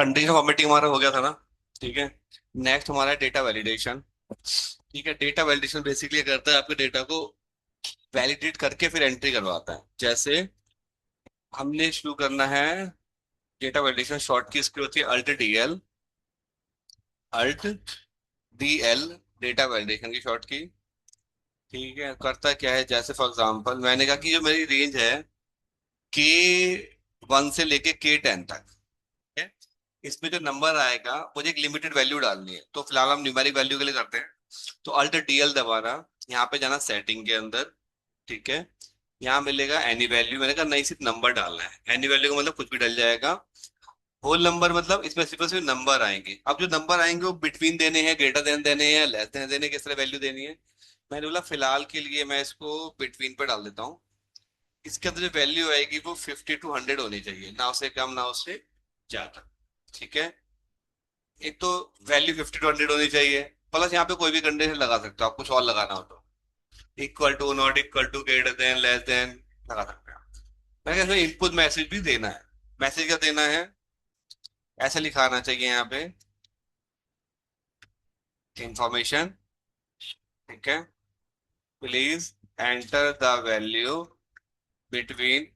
Condition formatting हमारा हो गया था ना। ठीक है। नेक्स्ट हमारा डेटा वैलिडेशन। ठीक है, डेटा वैलिडेशन बेसिकली करता है आपके डेटा को वैलिडेट करके फिर एंट्री करवाता है। जैसे हमने शुरू करना है डेटा वैलिडेशन, शॉर्ट की इसकी होती है alt DL. Alt DL, data validation की शॉर्ट की। ठीक है, करता क्या है, जैसे फॉर एग्जांपल मैंने कहा कि जो मेरी रेंज है K1 से लेके K10 तक है, इसमें जो नंबर आएगा मुझे एक लिमिटेड वैल्यू डालनी है, तो फिलहाल हम न्यूमेरिक वैल्यू के लिए करते हैं। तो अल्ट डीएल दबाना, यहाँ पे जाना सेटिंग के अंदर। ठीक है, यहाँ मिलेगा एनी वैल्यू, मैंने कहा नहीं सिर्फ नंबर डालना है। एनी वैल्यू का मतलब कुछ भी डल जाएगा। होल नंबर मतलब इसमें सिर्फ नंबर आएंगे। अब जो नंबर आएंगे वो बिटवीन देने हैं, ग्रेटर देन देने हैं, लेस देन देने, किस तरह वैल्यू देनी है। मैंने बोला फिलहाल के लिए मैं इसको बिटवीन पे डाल देता हूँ। इसके अंदर जो वैल्यू आएगी वो 50 to 100 होनी चाहिए, ना उससे कम ना उससे ज्यादा। ठीक है, एक तो वैल्यू 50 to 100 होनी चाहिए। प्लस यहाँ पे कोई भी कंडीशन लगा सकते हो आप, कुछ और लगाना हो तो equal to, not equal to, greater than, less than लगा सकते हैं। मैंने कहा इनपुट मैसेज भी देना है। मैसेज क्या देना है, ऐसे लिखाना चाहिए यहाँ पे, इंफॉर्मेशन। ठीक है, please enter the value between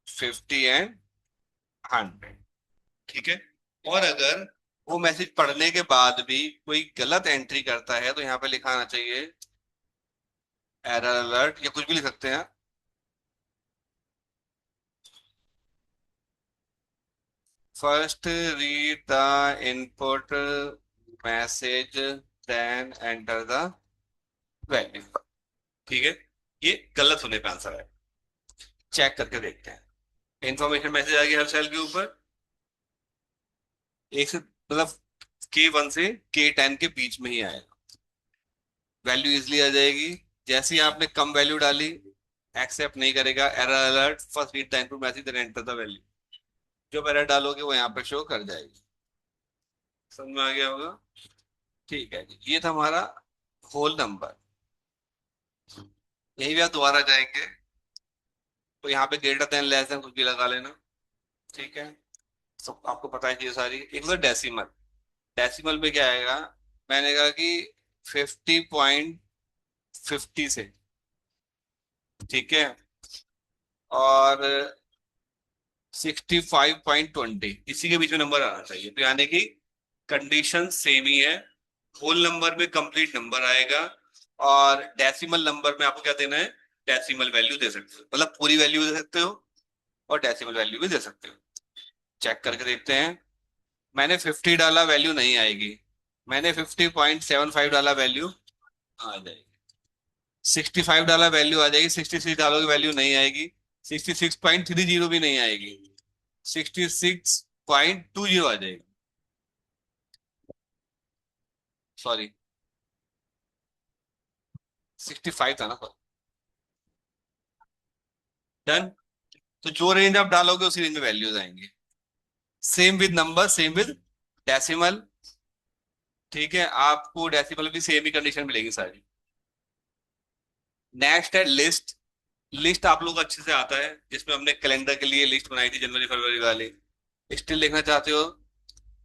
50 and 100। ठीक है, और अगर वो मैसेज पढ़ने के बाद भी कोई गलत एंट्री करता है तो यहाँ पे लिखाना चाहिए एरर अलर्ट, या कुछ भी लिख सकते हैं। First read the input message, then enter the value. ठीक है, ये गलत होने पे आंसर है। चेक करके देखते हैं। इंफॉर्मेशन मैसेज आ गया हर सेल के ऊपर, एक से मतलब K1 से K10 के बीच में ही आएगा। वैल्यू इजली आ जाएगी। जैसे ही आपने कम वैल्यू डाली, एक्सेप्ट नहीं करेगा, error alert, first read the input message then enter the value. जो एरर डालोगे वो यहाँ पे शो कर जाएगी। समझ में आ गया होगा। ठीक है जी, ये था हमारा होल नंबर। यही भी आप दोबारा जाएंगे तो यहाँ पे ग्रेटर देन लेस देन कुछ भी लगा लेना। ठीक है, सब आपको पता है ये सारी। एक तो डेसिमल, डेसिमल में क्या आएगा, मैंने कहा कि 50.50 से, ठीक है, और 65.20, इसी के बीच में नंबर आना चाहिए। तो यानी कि कंडीशन सेम ही है। होल नंबर में कंप्लीट नंबर आएगा, और डेसिमल नंबर में आपको क्या देना है, डेसिमल वैल्यू दे सकते हो, मतलब पूरी वैल्यू दे सकते हो और डेसिमल वैल्यू भी दे सकते हो। चेक करके देखते हैं। मैंने 50 डाला, वैल्यू नहीं आएगी। मैंने 50.75 डाला, वैल्यू आ जाएगी। 65 डाला, वैल्यू आ जाएगी। 66 डालोगे, वैल्यू नहीं आएगी। 66.30 भी नहीं आएगी। 66.20 आ जाएगी। सॉरी, 65 था ना। डन। तो जो रेंज आप डालोगे उसी रेंज में वैल्यूज आएंगी। Same with number, same with decimal. ठीक है, आपको डेसिमल भी सेम ही कंडीशन मिलेगी सारी। नेक्स्ट है लिस्ट। लिस्ट आप लोग को अच्छे से आता है, जिसमें हमने कैलेंडर के लिए लिस्ट बनाई थी, जनवरी फरवरी वाली। स्टिल देखना चाहते हो तो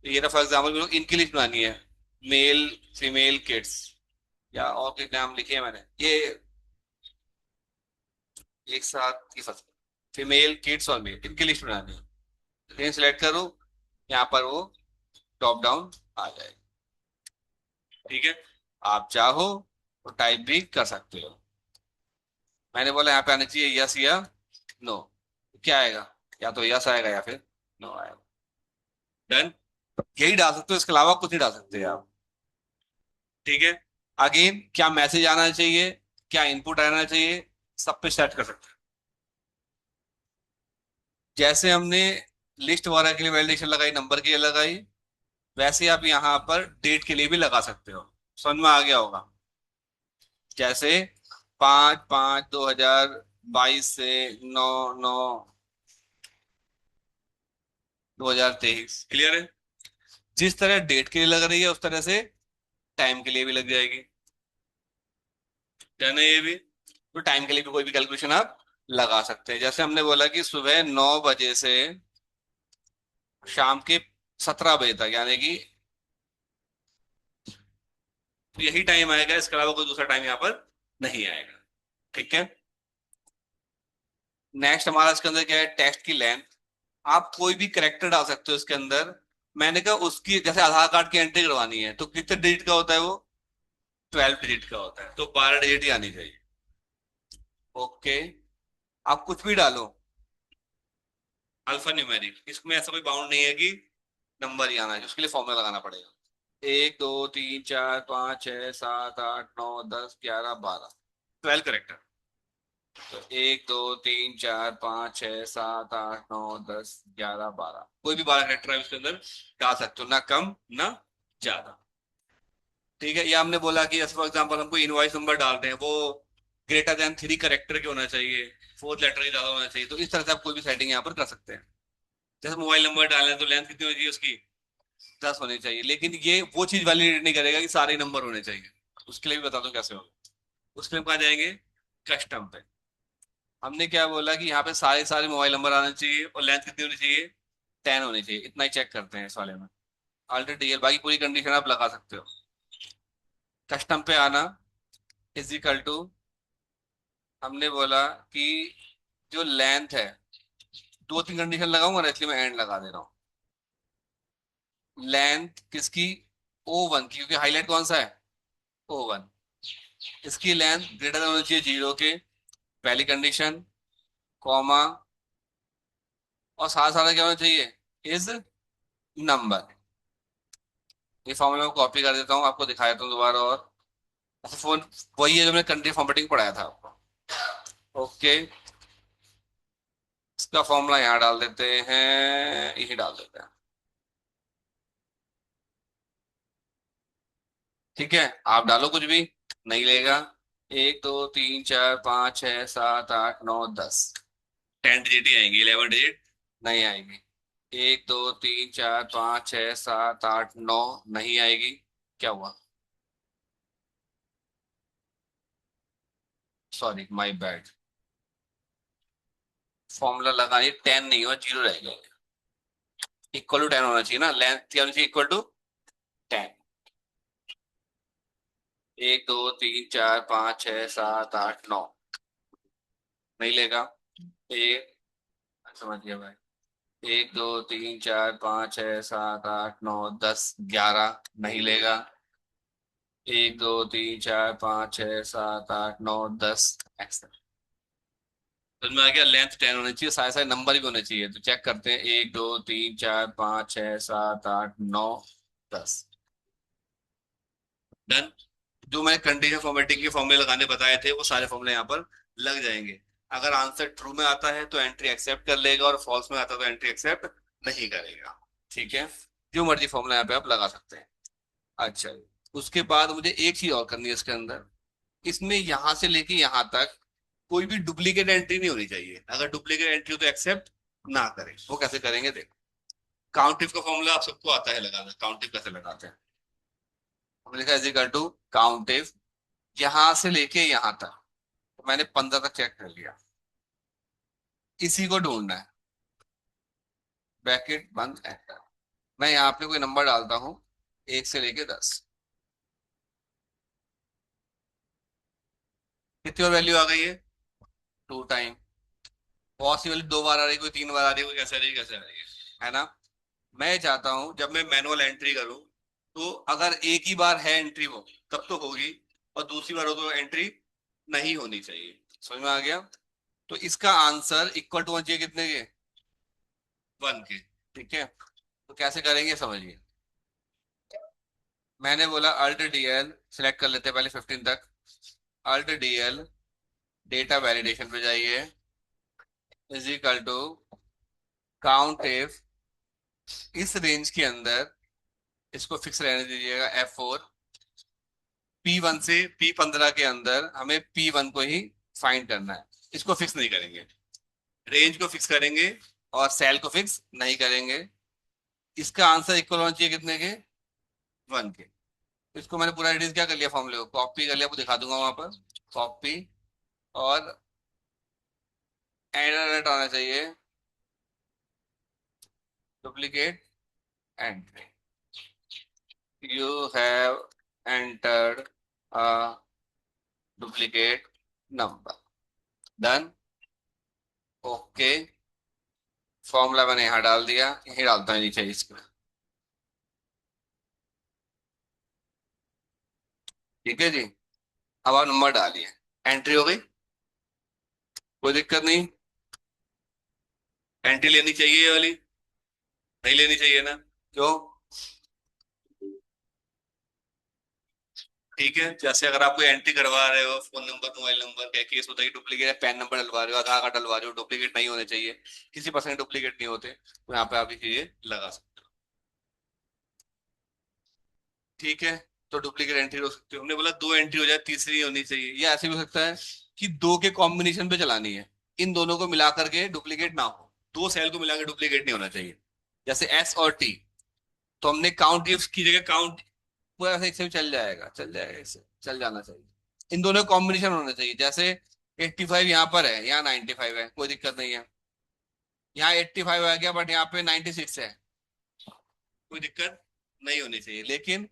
ये ना, फॉर एग्जाम्पल इनकी लिस्ट बनानी है, मेल फीमेल किड्स, या और कोई नाम लिखे हैं मैंने, ये एक साथ ही फसल, फीमेल किड्स और मेल, इनकी लिस्ट बनानी है। लेकिन सिलेक्ट करो, यहाँ पर वो टॉप डाउन आ जाएगा। ठीक है, आप चाहो तो टाइप भी कर सकते हो। मैंने बोला यहाँ पे आना चाहिए यस या नो। क्या आएगा, या तो यस आएगा या फिर नो आएगा। डन। यही डाल सकते हो, इसके अलावा कुछ नहीं डाल सकते आप। ठीक है, अगेन क्या मैसेज आना चाहिए, क्या इनपुट आना चाहिए, सब पे सेट कर सकते हैं। जैसे हमने लिस्ट वगैरह के लिए वैलिडेशन लगाई, नंबर के लिए लगाई, वैसे आप यहाँ पर डेट के लिए भी लगा सकते हो। समझ में आ गया होगा। जैसे 5/5/2022 से 9/9/2023। क्लियर है। जिस तरह डेट के लिए लग रही है उस तरह से टाइम के लिए भी लग जाएगी। डन है ये भी। तो टाइम के लिए भी कोई भी कैलकुलेशन आप लगा सकते हैं। जैसे हमने बोला कि सुबह 9 बजे से शाम के 17 बजे तक, यानी कि तो यही टाइम आएगा, इसके अलावा कोई दूसरा टाइम यहाँ पर नहीं आएगा। ठीक है। नेक्स्ट हमारा इसके अंदर क्या है, टेक्स्ट की लेंथ। आप कोई भी करेक्टर डाल सकते हो इसके अंदर। मैंने कहा उसकी जैसे आधार कार्ड की एंट्री करवानी है तो कितने डिजिट का होता है वो, 12 डिजिट का होता है, तो 12 डिजिट ही आनी चाहिए। ओके। आप कुछ भी डालो, अल्फा न्यूमेरिक, इसमें ऐसा कोई बाउंड नहीं है कि नंबर ही आना है, उसके लिए फॉर्मूला लगाना पड़ेगा। 1 2 3 4 5 6 7 8 9 10 11 12, 12 करेक्टर। तो 1 2 3 4 5 6 7 8 9 10 11 12, कोई भी 12 करेक्टर आप इसके अंदर डाल सकते हो, ना कम ना ज्यादा। ठीक है। या हमने बोला कि फॉर एग्जाम्पल हमको इनवॉइस नंबर डालते हैं, वो >3 करेक्टर के होना चाहिए, फोर्थ लेटर ही ज्यादा होना चाहिए, तो इस तरह से आप कोई भी सेटिंग यहाँ पर कर सकते हैं। जैसे मोबाइल नंबर डालें तो लेंथ कितनी होनी चाहिए उसकी, 10 होनी चाहिए, लेकिन ये वो चीज वैलिडेट नहीं करेगा कि सारे नंबर होने चाहिए। उसके लिए भी बता दो कैसे होगा। उसके लिए हम कहाँ जाएंगे, कस्टम पे। हमने क्या बोला कि यहाँ पे सारे सारे मोबाइल नंबर आने चाहिए और लेंथ कितनी होनी चाहिए, 10 होनी चाहिए, इतना ही चेक करते हैं इस वाले में। अल्टर डीएल, बाकी पूरी कंडीशन आप लगा सकते हो। कस्टम पे आना, इज इक्वल टू, हमने बोला कि जो लेंथ है, 2 3 कंडीशन लगाऊंगा ना, इसलिए मैं एंड लगा दे रहा हूँ। लेंथ किसकी, O1 की, क्योंकि हाईलाइट कौन सा है, O1। इसकी लेंथ ग्रेटर देन होनी चाहिए 0 के, पहली कंडीशन, कॉमा, और साथ साथ क्या होना चाहिए, इज नंबर। ये फॉर्मूला मैं कॉपी कर देता हूँ, आपको दिखा देता हूँ दोबारा। और फोन वही है जो मैंने कंट्री फॉर्मेटिंग पढ़ाया था आपको। ओके। इसका फॉर्मूला यहाँ डाल देते हैं, यही डाल देते हैं। ठीक है। आप डालो कुछ भी, नहीं लेगा। 1 2 3 4 5 6 7 8 9 10, 10 डिजिट ही आएंगी, 11 डिजिट नहीं आएगी। 1 2 3 4 5 6 7 8 9 नहीं आएगी। क्या हुआ, सॉरी माय बैड। फॉर्मूला लगानी 10 नहीं हुआ, 0 रह गया। इक्वल टू 10 होना चाहिए ना, लेंथ क्या होनी चाहिए, इक्वल टू 10। 1 2 3 4 5 6 7 8 9 नहीं लेगा। एक, समझ गया भाई। 1 2 3 4 5 6 7 8 9 10 11 नहीं लेगा। 1 2 3 4 5 6 7 8 9 10 एक्स्ट्रा। तो में आ गया, लेंथ 10 होनी चाहिए, सारे सारे नंबर भी होने चाहिए, तो चेक करते हैं। 1 2 3 4 5 6 7 8 9 10। डन। जो मैंने कंडीशन फॉर्मेटिंग के फॉर्मूले लगाने बताए थे, वो सारे फॉर्मूले यहाँ पर लग जाएंगे। अगर आंसर ट्रू में आता है तो एंट्री एक्सेप्ट कर लेगा, और फॉल्स में आता है तो एंट्री एक्सेप्ट नहीं करेगा। ठीक है। जो मर्जी फॉर्मूला यहाँ पे आप लगा सकते हैं। अच्छा, उसके बाद मुझे एक चीज और करनी है इसके अंदर। इसमें यहां से लेके यहां तक कोई भी डुप्लीकेट एंट्री नहीं होनी चाहिए। अगर डुप्लीकेट एंट्री हो तो एक्सेप्ट ना करें। वो कैसे करेंगे देखो। काउंटिव का फॉर्मूला आप सबको आता है लगाना, काउंटिव कैसे लगाते हैं। हमने लिखा इज इक्वल टू काउंटिव, यहां से लेके यहां तक, तो मैंने 15 तक चेक कर लिया, इसी को ढूंढना है। ब्रैकेट बंद, एंटर। मैं यहाँ पे कोई नंबर डालता हूँ, 1 से लेके 10। कितनी और वैल्यू आ गई है, 2 टाइम। पॉसिबल 2 बार आ रही, कोई 3 बार आ रही, कोई कैसे आ रही है, कैसे आ रही है ना। मैं चाहता हूं जब मैं मैनुअल एंट्री करूं, तो अगर एक ही बार है एंट्री वो, तब तो होगी, और दूसरी बार हो तो एंट्री नहीं होनी चाहिए। समझ में आ गया। तो इसका आंसर इक्वल टू होना चाहिए कितने के, 1 के। ठीक है। तो कैसे करेंगे समझिए। मैंने बोला अल्ट डीएल, सिलेक्ट कर लेते हैं पहले 15 तक। अल्ट डीएल, डेटा वैलिडेशन पे जाइए, is equal to count if, इस रेंज के अंदर इसको फिक्स रहने दीजिएगा F4। P1 से P15 के अंदर हमें P1 को ही फाइंड करना है, इसको फिक्स नहीं करेंगे। रेंज को फिक्स करेंगे और सेल को फिक्स नहीं करेंगे। इसका आंसर इक्वल होना चाहिए कितने के, 1 के। इसको मैंने पूरा एडिट क्या कर लिया, फॉर्मूले को कॉपी कर लिया, आपको दिखा दूंगा वहां पर। कॉपी, और एरर आना चाहिए, duplicate entry, you have entered a duplicate number, done, okay. Formula मैंने यहाँ डाल दिया, यही डालता हूँ नीचे इसको। ठीक है जी, अब आप नंबर डालिए, एंट्री हो गई, कोई दिक्कत नहीं। एंट्री लेनी चाहिए ये वाली, नहीं लेनी चाहिए ना, क्यों? ठीक है, जैसे अगर आप कोई एंट्री करवा रहे हो, फोन नंबर मोबाइल नंबर क्या केस होता है कि डुप्लीकेट है, पैन नंबर डलवा रहे हो, आधार कार्ड डलवा रहे हो, डुप्लीकेट नहीं होने चाहिए, किसी परसेंट डुप्लीकेट नहीं होते, तो यहाँ पे आप ये चीजें लगा सकते हो। ठीक है, तो डुप्लीकेट एंट्री हो सकती है, हमने बोला दो एंट्री हो जाए, तीसरी होनी चाहिए, या ऐसे भी हो सकता है कि दो के कॉम्बिनेशन पे चलानी है, इन दोनों को मिला करके डुप्लीकेट ना हो, दो सेल को मिला के डुप्लीकेट नहीं होना चाहिए, जैसे एस और टी। तो हमने काउंट इफ की जगह काउंट, पूरा ऐसे एक से भी चल जाएगा, चल जाएगा, इससे चल जाना चाहिए, इन दोनों कॉम्बिनेशन होना चाहिए, जैसे 85 यहाँ पर है, यहाँ 95 है, कोई दिक्कत नहीं है, यहाँ 85 आ गया बट यहाँ पे 96 है, कोई दिक्कत नहीं होनी चाहिए, लेकिन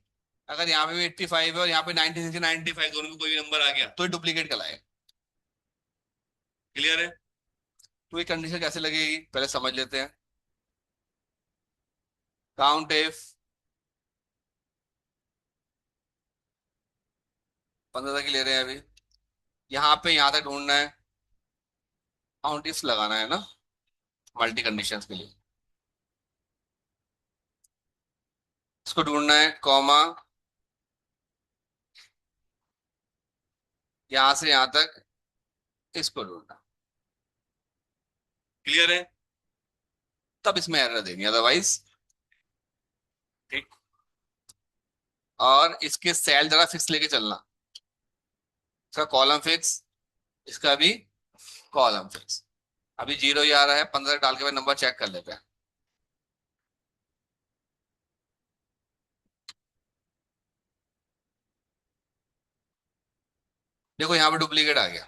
अगर यहाँ पे भी 85 है और यहाँ पे 96 95 दोनों में कोई नंबर आ गया तो डुप्लीकेट कहलाएगा। क्लियर है? तो ये कंडीशन कैसे लगेगी पहले समझ लेते हैं। काउंट इफ 15 तक ही ले रहे हैं अभी, यहाँ पे यहाँ तक ढूंढना है, काउंट इफ लगाना है ना मल्टी कंडीशंस के लिए, इसको ढूंढना है, कॉमा, यहाँ से यहाँ तक इसको ढूंढना। क्लियर है? तब इसमें एरर देनी, अदरवाइज ठीक। और इसके सेल जरा फिक्स लेके चलना, इसका कॉलम फिक्स, इसका भी कॉलम फिक्स। अभी 0 ही आ रहा है, 15 डाल के बाद नंबर चेक कर लेते हैं। देखो यहाँ पे डुप्लीकेट आ गया,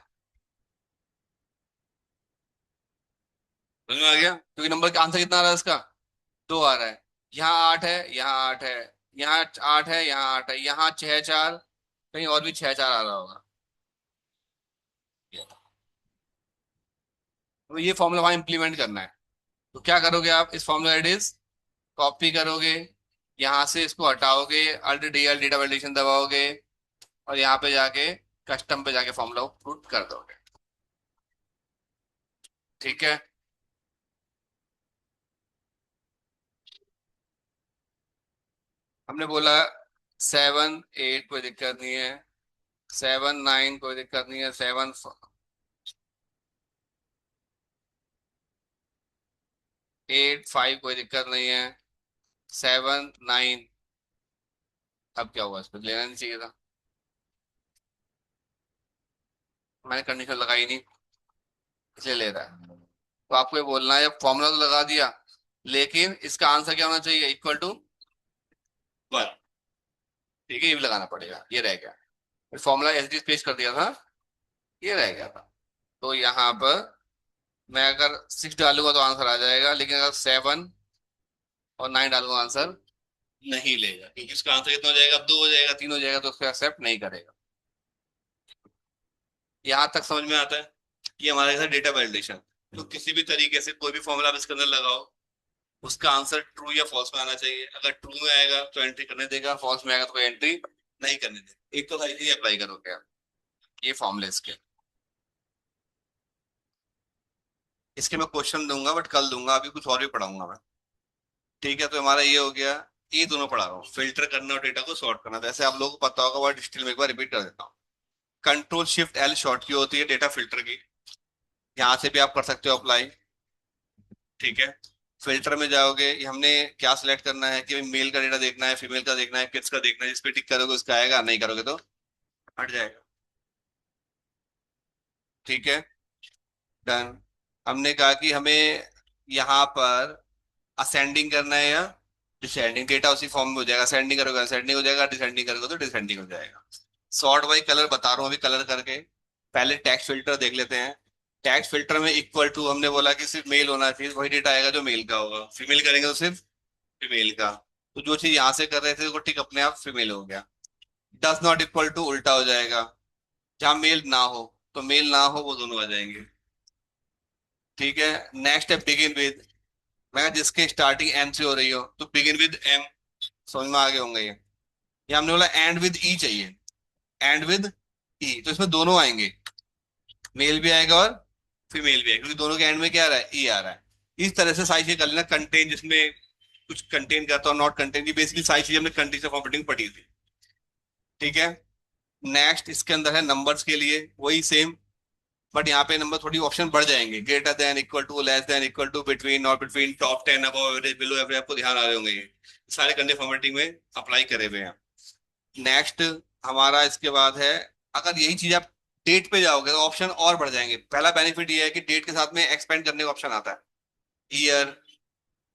समझ में आ गया, क्योंकि नंबर का आंसर कितना आ रहा है इसका, 2 आ रहा है, यहाँ 8 है, यहाँ 8 है, यहाँ 8 है, यहाँ 8 है, यहाँ 6 4, कहीं और भी 6 4 आ रहा होगा। तो ये फॉर्मूला वहां इंप्लीमेंट करना है, तो क्या करोगे आप, इस फॉर्मूला एडिस कॉपी करोगे, यहाँ से इसको हटाओगे, alt D L data validation दबाओगे, और यहाँ पे जाके कस्टम पे जाके फॉर्मूला पुट कर दोगे। ठीक है, हमने बोला 7 8 कोई दिक्कत नहीं है, 7 9 कोई दिक्कत नहीं है, 7 8 5 कोई दिक्कत नहीं है, 7 9, अब क्या हुआ, इसको लेना नहीं चाहिए था, मैंने कंडीशन लगाई नहीं, इसलिए ले रहा है। तो आपको ये बोलना है, फॉर्मूला तो लगा दिया, लेकिन इसका आंसर क्या होना चाहिए, इक्वल टू 1। ठीक है, ये भी लगाना पड़ेगा, ये रह गया, फॉर्मूला एस डी पेश कर दिया था, ये रह गया था। तो यहाँ पर मैं अगर 6 डालूंगा तो आंसर आ जाएगा, लेकिन अगर 7 और 9 डालूंगा आंसर नहीं लेगा, क्योंकि उसका आंसर कितना हो जाएगा, अब 2 हो जाएगा, 3 हो जाएगा, तो उसको एक्सेप्ट नहीं करेगा। यहाँ तक समझ में आता है? ये हमारा है डेटा वैलिडेशन। तो किसी भी तरीके से कोई भी फॉर्मूला आप इसके अंदर लगाओ, उसका आंसर ट्रू या फॉल्स में आना चाहिए, अगर ट्रू में आएगा तो एंट्री करने देगा, फॉल्स में आएगा तो कोई एंट्री नहीं करने देगा। एक तो था इसे अप्लाई करोगे आप, ये फॉर्मूले इसके, इसके मैं क्वेश्चन दूंगा बट कल दूंगा, अभी कुछ और भी पढ़ाऊंगा मैं। ठीक है, तो हमारा ये हो गया, ये दोनों पढ़ा रहा हूँ, फिल्टर करना और डेटा को सॉर्ट करना, वैसे आप लोगों को पता होगा, वर्ड स्टिल में एक बार रिपीट कर देता हूँ। कंट्रोल शिफ्ट एल शॉर्ट की होती है डेटा फिल्टर की, यहाँ से भी आप कर सकते हो अप्लाई। ठीक है, फिल्टर में जाओगे, हमने क्या सिलेक्ट करना है कि मेल का डेटा देखना है, फीमेल का देखना है, किड्स का देखना है, जिस पे टिक करोगे उसका आएगा, नहीं करोगे तो हट जाएगा। ठीक है, डन। हमने कहा कि हमें यहाँ पर असेंडिंग करना है या डिसेंडिंग, डेटा उसी फॉर्म में हो जाएगा, असेंडिंग करोगे असेंडिंग हो जाएगा, डिसेंडिंग करोगे तो डिसेंडिंग हो जाएगा। सॉर्ट बाई कलर बता रहा हूँ अभी, कलर करके पहले टैक्स फिल्टर देख लेते हैं। टैक्स फिल्टर में इक्वल टू हमने बोला कि सिर्फ मेल होना चाहिए, वही डेटा आएगा जो मेल का होगा, फीमेल करेंगे तो सिर्फ फीमेल का। तो जो चीज यहाँ से कर रहे थे वो टिक अपने आप फीमेल हो गया। डज नॉट इक्वल टू उल्टा हो जाएगा, जहां मेल ना हो तो मेल ना हो वो दोनों आ जाएंगे। ठीक है। नेक्स्ट है बिगिन विद। मैं कहा जिसके स्टार्टिंग एम से हो रही हो तो बिगिन विद एम। समझ में आ गए होंगे ये हमने बोला एंड विद ई चाहिए, एंड विद ई, तो इसमें दोनों आएंगे, मेल भी आएगा और फीमेल भी आएगा, क्योंकि दोनों के एंड में क्या आ रहा है, ई आ रहा है। इस तरह से सारी चीजें कर लेना, कंटेन जिसमें कुछ कंटेन करता और नॉट कंटेन, ये बेसिकली सारी चीजें हमने कंटेन फॉर्मेटिंग पढ़ी थी। ठीक है। नेक्स्ट इसके अंदर है नंबर्स के लिए वही सेम, बट यहाँ पे नंबर थोड़ी ऑप्शन बढ़ जाएंगे, greater than, equal to, less than, equal to, between, not between, top 10, above average, below average, आपको ध्यान आ रहे होंगे ये सारे कंटेंट फॉर्मेटिंग में अप्लाई करे हुए हैं। नेक्स्ट हमारा इसके बाद है, अगर यही चीज आप डेट पे जाओगे तो ऑप्शन और बढ़ जाएंगे। पहला बेनिफिट ये है कि डेट के साथ में एक्सपेंड करने का ऑप्शन आता है, ईयर,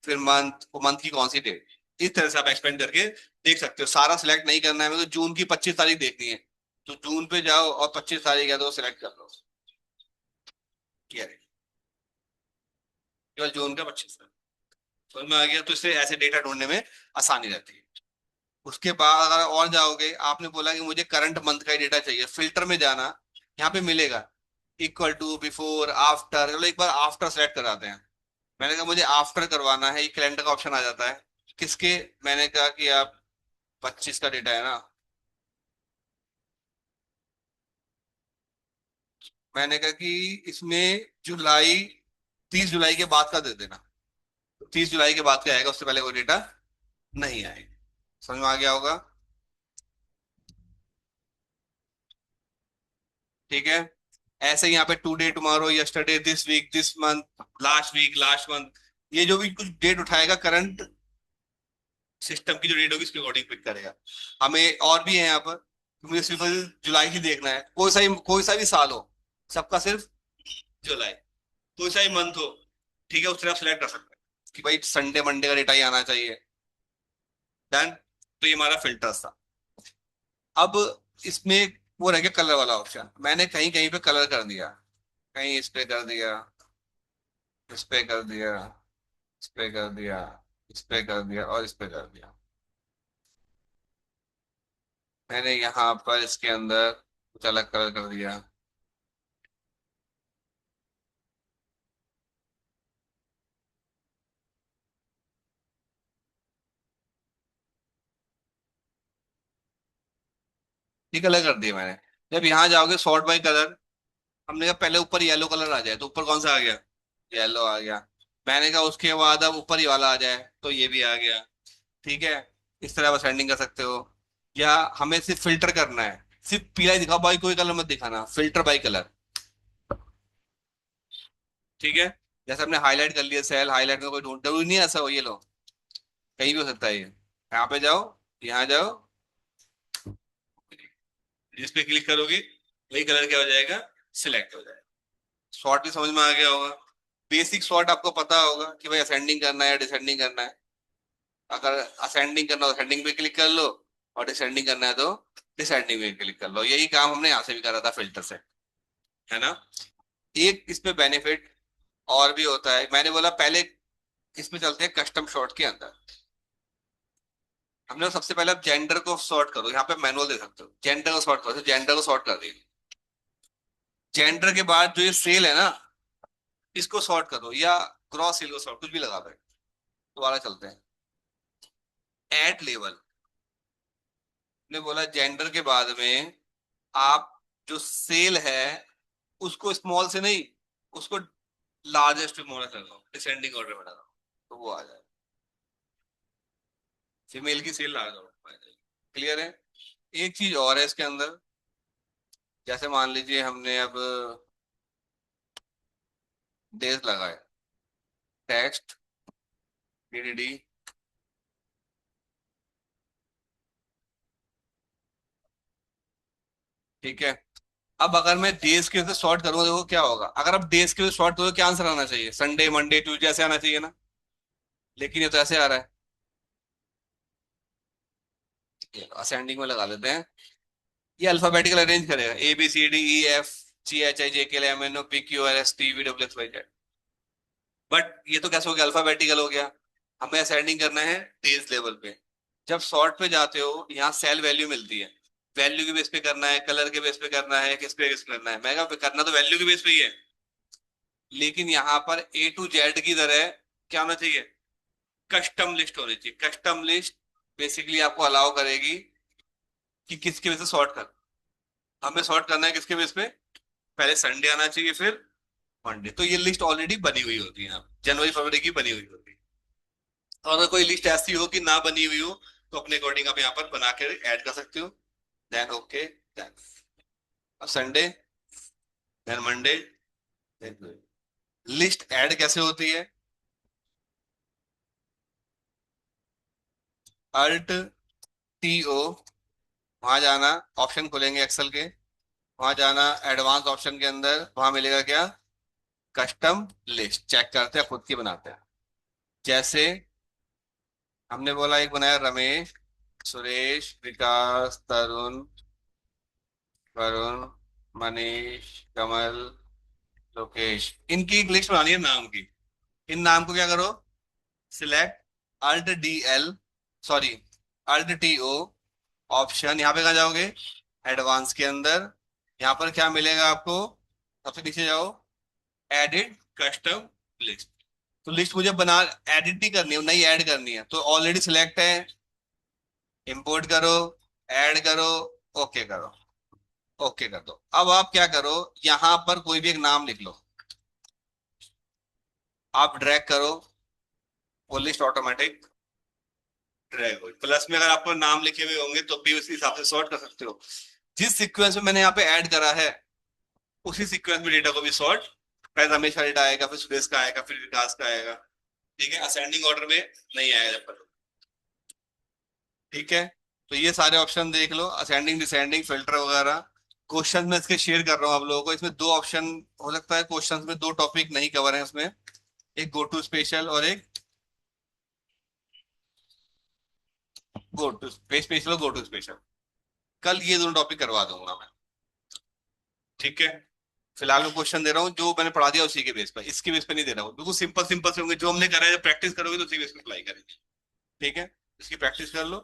फिर मंथ, वो मंथ की कौन सी डेट, इस तरह से आप एक्सपेंड करके देख सकते हो। सारा सिलेक्ट नहीं करना है, मेरे को जून की 25 तारीख देखनी है, तो जून पे जाओ और 25 तारीख है तो सिलेक्ट कर लो, क्या है, केवल जून का 25 तारीख। समझ में आ गया, तो इससे ऐसे डेटा ढूंढने में आसानी रहती है। उसके बाद अगर और जाओगे, आपने बोला कि मुझे करंट मंथ का ही डेटा चाहिए, फिल्टर में जाना, यहाँ पे मिलेगा इक्वल टू, बिफोर, आफ्टर, चलो एक बार आफ्टर सेलेक्ट कराते हैं। मैंने कहा मुझे आफ्टर करवाना है, ये कैलेंडर का ऑप्शन आ जाता है किसके, मैंने कहा कि आप 25 का डेटा है ना, मैंने कहा कि इसमें जुलाई, 30 जुलाई के बाद का दे देना, 30 जुलाई के बाद का आएगा, उससे पहले कोई डेटा नहीं आएगा। समझ में आ गया होगा। ठीक है। ऐसे ही यहाँ पे today, tomorrow, yesterday, this week, this month, last week, last month, ये जो भी कुछ डेट उठाएगा करंट सिस्टम की जो डेट होगी उसके अकॉर्डिंग पिक करेगा। हमें और भी है यहाँ पर, मुझे सिर्फ जुलाई ही देखना है, कोई सा भी साल हो, सबका सिर्फ जुलाई, कोई सा भी मंथ हो, ठीक है, उस तरह आप सिलेक्ट कर सकते हैं कि भाई संडे मंडे का डेटा ही आना चाहिए। डन। तो ये हमारा फिल्टर था। अब इसमें वो रह गया कलर वाला ऑप्शन, मैंने कहीं कहीं पे कलर कर दिया, कहीं इस पे कर दिया, इस पे कर दिया, इस पे कर दिया, इस पे कर दिया और इस पे कर दिया। मैंने यहाँ पर इसके अंदर कुछ अलग कलर कर दिया। ये कलर कर दिया मैंने। जब यहाँ जाओगे सॉर्ट बाय कलर, हमने कहा पहले ऊपर येलो कलर आ जाए, तो ऊपर कौन सा आ गया, येलो आ गया। मैंने कहा उसके बाद अब ऊपर ही वाला आ जाए, तो ये भी आ गया। ठीक है। इस तरह आप असेंडिंग कर सकते हो, या हमें सिर्फ फिल्टर करना है, सिर्फ पीला ही दिखाओ भाई, कोई कलर मत दिखाना, फिल्टर बाय कलर। ठीक है। जैसे हमने हाईलाइट कर लिया सेल, हाईलाइट में कोई ढूंढ जरूरी नहीं है ऐसा हो, ये लो, कहीं भी हो सकता है ये। यहाँ पे जाओ, यहाँ जाओ, जिस पे क्लिक करोगे वही कलर क्या हो जाएगा, सिलेक्ट हो जाएगा। सॉर्ट भी समझ में आ गया होगा। बेसिक सॉर्ट आपको पता होगा कि भाई असेंडिंग करना है या डिसेंडिंग करना है। अगर असेंडिंग करना हो असेंडिंग पे क्लिक कर लो, और डिसेंडिंग करना है तो डिसेंडिंग पे क्लिक कर लो। यही काम हमने यहाँ से भी करा था फिल्टर से, है ना। एक इसमें बेनिफिट और भी होता है, मैंने बोला पहले इसमें चलते हैं कस्टम शॉर्ट के अंदर। हमने सबसे पहले आप जेंडर को सॉर्ट करो, यहाँ पे मैनुअल दे सकते हो, जेंडर को सॉर्ट करो, जेंडर को सॉर्ट कर दिया। जेंडर के बाद जो ये सेल है ना, इसको सॉर्ट करो, या ग्रॉस सेल को सॉर्ट, कुछ भी लगा दो। दोबारा चलते हैं, एड लेवल। ने बोला जेंडर के बाद में आप जो सेल है उसको स्मॉल से नहीं, उसको लार्जेस्ट में कर दो, डिसेंडिंग ऑर्डर में लगाओ, तो वो आ जाए, फीमेल की सेल लार्ज हो। क्लियर है। एक चीज और है इसके अंदर, जैसे मान लीजिए हमने अब डेज लगाए, टेक्स्ट, डीडीडी, ठीक है। अब अगर मैं डेज के से सॉर्ट करूंगा, देखो क्या होगा, अगर आप डेज के सॉर्ट करोगे क्या आंसर आना चाहिए, संडे, मंडे, ट्यूसडे ऐसे आना चाहिए ना, लेकिन ये तो ऐसे आ रहा है। असेंडिंग में लगा लेते हैं, ये अल्फाबेटिकल अरेंज करेगा, A B C D E F G H I J K L M N O P Q R S T V W X Y Z. But ये तो कैसे हो गया, अल्फाबेटिकल हो गया। हमें असेंडिंग करना है डेज लेवल पे। जब सॉर्ट पे जाते हो यहाँ सेल वैल्यू मिलती है, वैल्यू के बेस पे करना है, कलर के बेस पे करना है, किस पे करना है, मैं कहा करना तो वैल्यू के बेस पे ही है, लेकिन यहाँ पर A to Z की तरह क्या होना चाहिए, कस्टम लिस्ट होनी चाहिए। कस्टम लिस्ट बेसिकली आपको अलाउ करेगी कि किसके बेस पे सॉर्ट कर, हमें सॉर्ट करना है किसके बेस पे, पहले संडे आना चाहिए फिर मंडे। तो ये लिस्ट ऑलरेडी बनी हुई होती है, जनवरी फरवरी की बनी हुई होती है। और अगर कोई लिस्ट ऐसी हो कि ना बनी हुई हो तो अपने अकॉर्डिंग आप यहाँ पर बना के ऐड कर सकते हो। Then okay, then Sunday, then Monday, list add कैसे होती है, अल्ट TO, वहां जाना, ऑप्शन खुलेंगे एक्सेल के, वहां जाना एडवांस ऑप्शन के अंदर, वहां मिलेगा क्या, कस्टम लिस्ट। चेक करते हैं खुद की बनाते हैं। जैसे हमने बोला एक बनाया रमेश, सुरेश, विकास, तरुण, वरुण, मनीष, कमल, लोकेश, इनकी एक लिस्ट बनानी है नाम की। इन नाम को क्या करो, select, Alt DL, sorry Alt TO, option यहाँ पे कहाँ जाओगे, एडवांस के अंदर। यहाँ पर क्या मिलेगा आपको, सबसे नीचे जाओ, एडिट कस्टम लिस्ट। तो लिस्ट मुझे बना, एडिट नहीं करनी है, नई ऐड करनी है, तो ऑलरेडी सिलेक्ट है, इंपोर्ट करो, ऐड करो, ओके करो, ओके कर दो। अब आप क्या करो, यहां पर कोई भी एक नाम लिख लो, आप ड्रैग करो, वो लिस्ट ऑटोमेटिक ड्रैग हो। प्लस में अगर आपको नाम लिखे हुए होंगे तो भी उसी हिसाब से सॉर्ट कर सकते हो। जिस सीक्वेंस में मैंने यहाँ पे ऐड करा है उसी सीक्वेंस में डेटा को भी सॉर्ट, पहले रमेश का डेटा आएगा, फिर सुरेश का आएगा, फिर विकास का आएगा। ठीक है, असेंडिंग ऑर्डर में नहीं आएगा जब पर। ठीक है, तो ये सारे ऑप्शन देख लो, असेंडिंग डिसेंडिंग फिल्टर वगैरह। क्वेश्चन में इसके शेयर कर रहा हूँ आप लोगों को, इसमें दो ऑप्शन हो सकता है, क्वेश्चंस में दो टॉपिक नहीं कवर है उसमें, एक गो टू स्पेशल और एक go to special, go to special. कल ये दोनों टॉपिक करवा दूंगा मैं। ठीक है, फिलहाल मैं क्वेश्चन दे रहा हूँ जो मैंने पढ़ा दिया उसी के बेस पर, इसके बेस पर नहीं दे रहा हूँ, बिल्कुल सिंपल सिंपल से होंगे जो हमने करा है, जब प्रैक्टिस करोगे तो उसी बेस पर अप्लाई करेंगे। ठीक है, इसकी प्रैक्टिस कर लो।